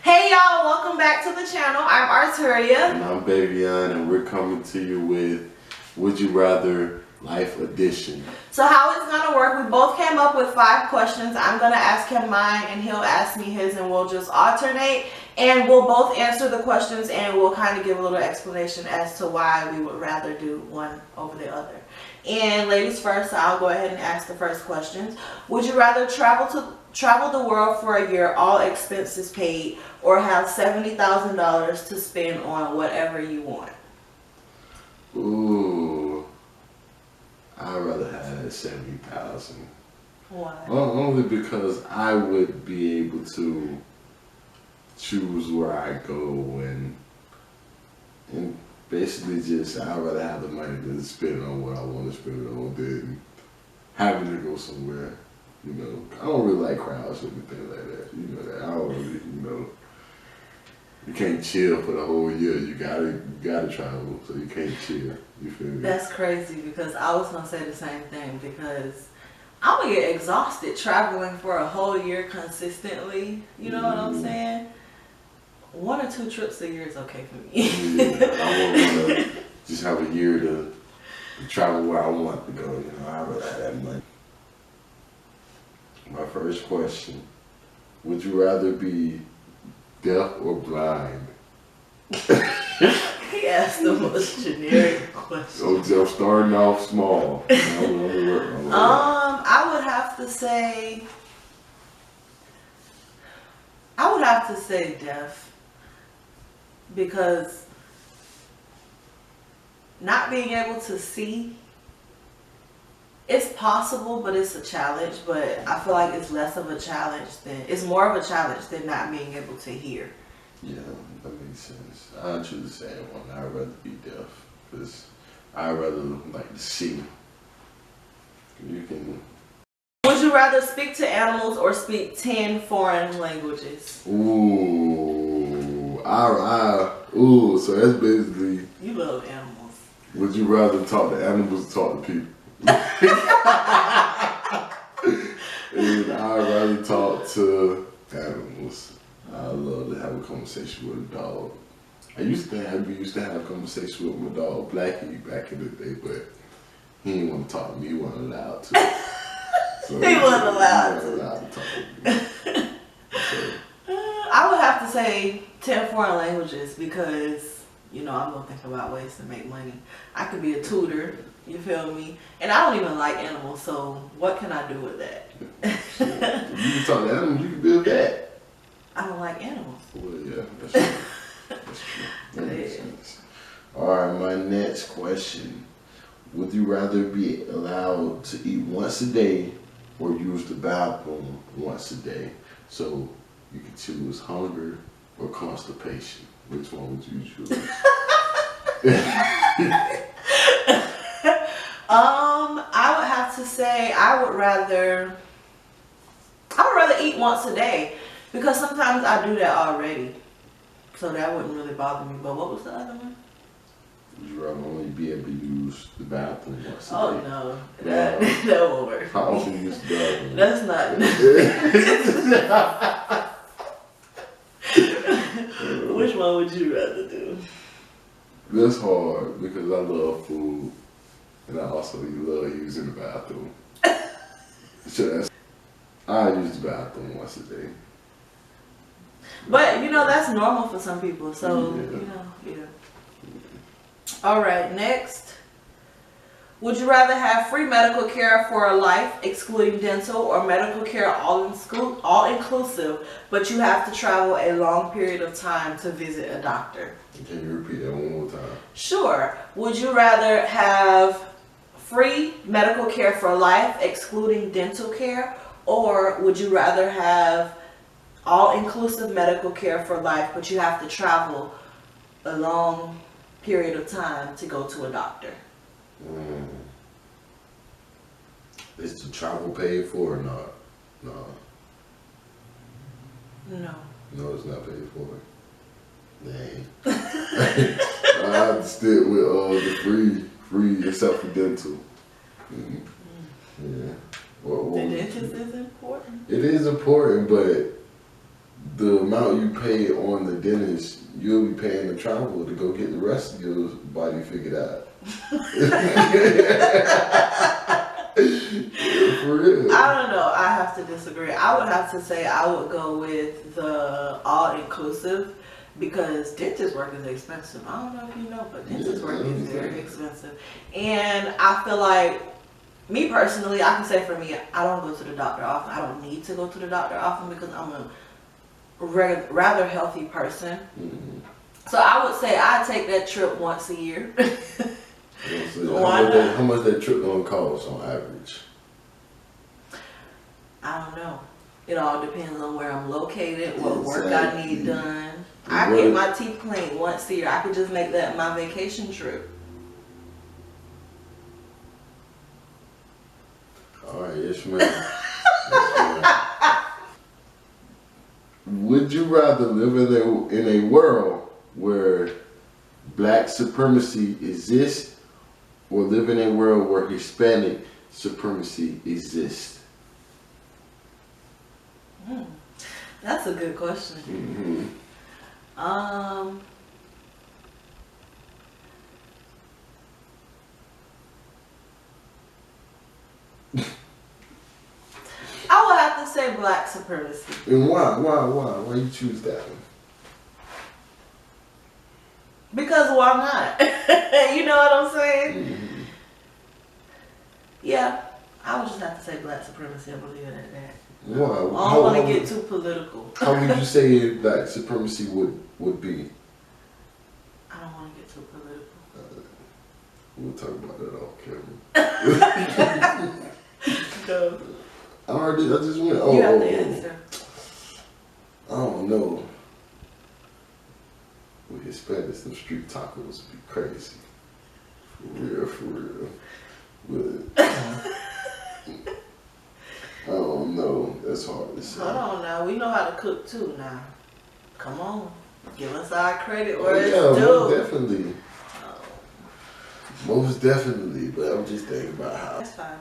Hey y'all, welcome back to the channel. I'm Arturia. And I'm Bavion, and we're coming to you with Would You Rather Life Edition. So how it's gonna work, we both came up with 5 questions. I'm gonna ask him mine and he'll ask me his, and we'll just alternate. And we'll both answer the questions and we'll kind of give a little explanation as to why we would rather do one over the other. And ladies first, so I'll go ahead and ask the first questions. Would you rather travel the world for a year, all expenses paid, or have $70,000 to spend on whatever you want? Ooh, I'd rather have that 70,000. Why? Only because I would be able to choose where I go and basically just I'd rather have the money to spend it on what I want to spend it on than having to go somewhere. You know, I don't really like crowds or anything like that. You know that I don't really, you can't chill for the whole year. You gotta travel, so you can't chill. You feel me? That's crazy because I was gonna say the same thing, because I'm gonna get exhausted traveling for a whole year consistently. You know what I'm saying? 1 or 2 trips a year is okay for me. Yeah, I want to just have a year to travel where I want to go. You know, I'd rather have that money. My first question: would you rather be deaf or blind? He asked the most generic question. So just starting off small. I would have to say deaf, because not being able to see, it's possible, but it's a challenge. But I feel like it's more of a challenge than not being able to hear. Yeah, that makes sense. I'd choose the same one. I'd rather be deaf because I'd rather like to see. You can. Would you rather speak to animals or speak 10 foreign languages? Ooh, so that's basically. You love animals. Would you rather talk to animals or talk to people? And I'd rather talk to animals. I love to have a conversation with a dog. We used to have a conversation with my dog Blackie back in the day, but he didn't want to talk to me. He wasn't allowed to. So He wasn't allowed to talk to me. So, I would have to say 10 foreign languages because, I'm going to think about ways to make money. I could be a tutor, you feel me? And I don't even like animals, so what can I do with that? if you can talk to animals, you can build that. I don't like animals. Well, yeah, that's true. That's true. That makes sense. Alright, my next question. Would you rather be allowed to eat once a day or use the bathroom once a day? So you can choose hunger or constipation. Which one would you choose? I would have to say I would rather eat once a day, because sometimes I do that already. So that wouldn't really bother me. But what was the other one? Would you rather only be able to use the bathroom once a day? Oh no, that won't work. How often do you use the bathroom? That's not. Which one would you rather do? That's hard because I love food and I also love using the bathroom. So I use the bathroom once a day. But that's normal for some people. So yeah. All right, next. Would you rather have free medical care for life, excluding dental, or medical care all inclusive, but you have to travel a long period of time to visit a doctor? Can you repeat that one more time? Sure. Would you rather have free medical care for life, excluding dental care, or would you rather have all-inclusive medical care for life, but you have to travel a long period of time to go to a doctor? Is the travel paid for or not? No. No. No, it's not paid for. Dang. I have to stick with the free except for dental. Yeah. The dentist is important. It is important, but the amount you pay on the dentist, you'll be paying to travel to go get the rest of your body figured out. For real. I don't know. I have to disagree. I would have to say I would go with the all-inclusive because dentist work is expensive. I don't know if you know, but dentist work is very expensive. And I feel like, me personally, I can say for me, I don't go to the doctor often. I don't need to go to the doctor often because I'm a rather healthy person. Mm-hmm. So I would say I take that trip once a year. How much that trip gonna cost on average? I don't know. It all depends on where I'm located, what work I need done. I get my teeth cleaned once a year. I could just make that my vacation trip. All right, yes ma'am. Yes, ma'am. Would you rather live in a world where black supremacy exists or live in a world where Hispanic supremacy exists? That's a good question. Mm-hmm. I would have to say black supremacy. And why? Why you choose that one? Because why not? You know what I'm saying? Mm-hmm. Yeah, I would just have to say black supremacy. I believe it at that. Why? I don't want to get too political. How would you say black supremacy would be? I don't want to get too political. We'll talk about that off camera. Go. I just went. You have the answer. I don't know. With Hispanics, them street tacos be crazy. For real. But I don't know. That's hard to say. Hold on now. We know how to cook too now. Come on. Give us our credit where it's due. Most definitely. Most definitely. But I'm just thinking about how. That's fine.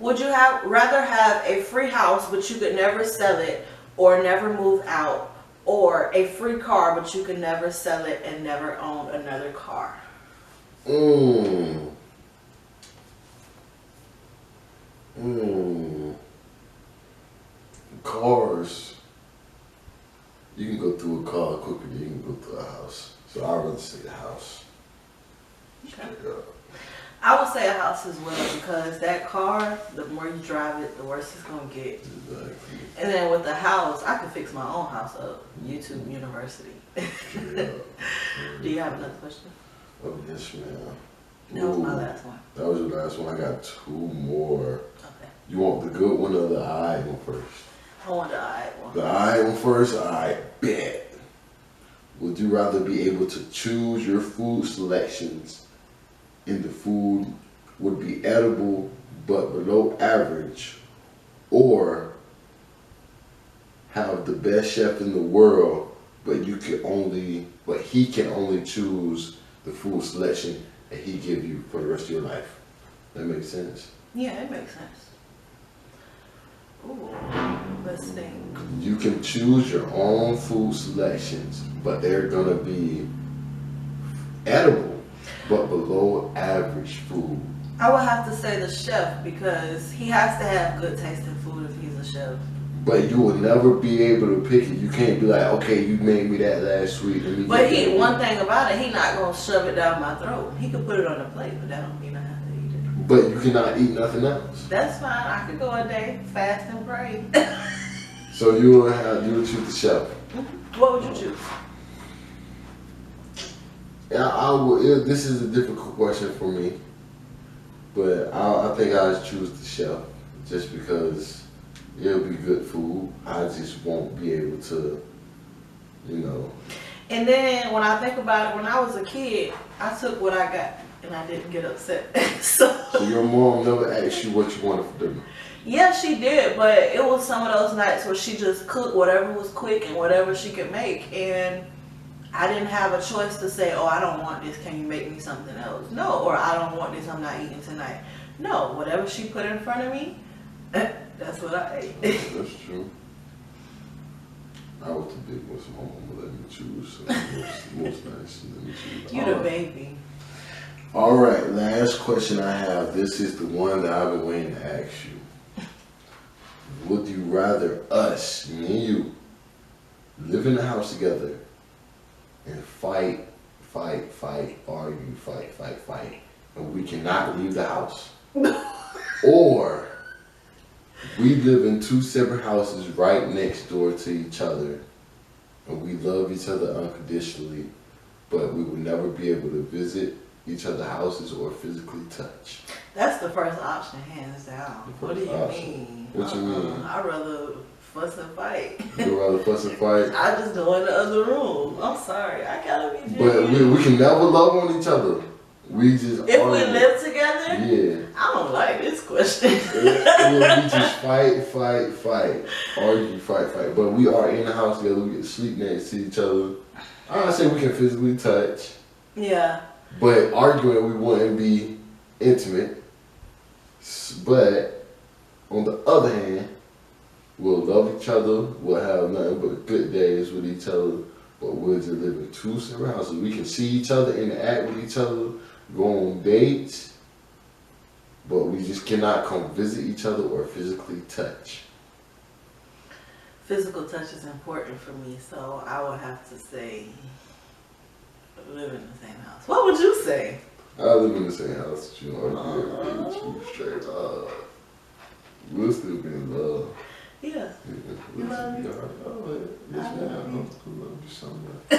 Would you rather have a free house but you could never sell it or never move out, or a free car but you could never sell it and never own another car? Cars. You can go through a car quicker than you can go through a house. So I'd rather say the house. Okay. Straight up. I would say a house as well because that car, the more you drive it, the worse it's going to get. Exactly. And then with the house, I could fix my own house up. YouTube University. Do you have another question? Oh, yes, ma'am. That was my last one. That was your last one. I got two more. Okay. You want the good one or the alright one first? I want the alright one. The alright one first? Alright, bet. Would you rather be able to choose your food selections and the food would be edible but below average, or have the best chef in the world but he can only choose the food selection that he give you for the rest of your life? That makes sense. Yeah, it makes sense. Ooh, let's think. You can choose your own food selections, but they're gonna be edible but below average food. I would have to say the chef because he has to have good tasting food if he's a chef. But you will never be able to pick it. You can't be like, okay, you made me that last week. But one thing about it, he not gonna shove it down my throat. He could put it on the plate, but that don't mean I have to eat it. But you cannot eat nothing else. That's fine. I could go a day, fast and pray. So you would choose the chef. What would you choose? Yeah, I would. This is a difficult question for me, but I think I would choose the chef just because it'll be good food. I just won't be able to, And then when I think about it, when I was a kid, I took what I got and I didn't get upset. So your mom never asked you what you wanted for dinner? Yeah, she did, but it was some of those nights where she just cooked whatever was quick and whatever she could make, and I didn't have a choice to say, oh, I don't want this, can you make me something else? No, or I don't want this, I'm not eating tonight. No, whatever she put in front of me, that's what I ate. That's true. I was the big one, so my mama let me choose. So most nice, let me choose. You the baby. All right, last question I have. This is the one that I've been waiting to ask you. Would you rather us, me and you, live in the house together and fight, argue, fight, and we cannot leave the house? Or we live in two separate houses right next door to each other and we love each other unconditionally, but we would never be able to visit each other's houses or physically touch? That's the first option, hands down. What do you mean? What you mean? I'd rather fuss and fight. You'd rather fuss and fight? I just go in the other room. I'm sorry. I gotta be But we can never love on each other. We just if we live together? Yeah. I don't like this question. We just fight, argue, fight. But we are in the house together. We get to sleep next to each other. I'm not saying we can physically touch. Yeah. But arguing, we wouldn't be intimate. But on the other hand, we'll love each other. We'll have nothing but good days with each other. But we'll just live in two separate houses. We can see each other, interact with each other, go on dates. But we just cannot come visit each other or physically touch. Physical touch is important for me, so I would have to say live in the same house. What would you say? I live in the same house with you. I'll be straight up. We'll still be in love. Yeah. We'll still be yes, ma'am. I love you so much.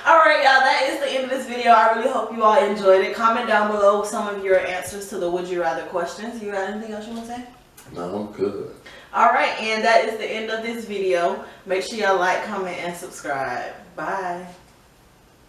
Alright, y'all, that is the end of this video. I really hope you all enjoyed it. Comment down below some of your answers to the would you rather questions. You got anything else you want to say? No, I'm good. Alright, and that is the end of this video. Make sure y'all like, comment, and subscribe. Bye.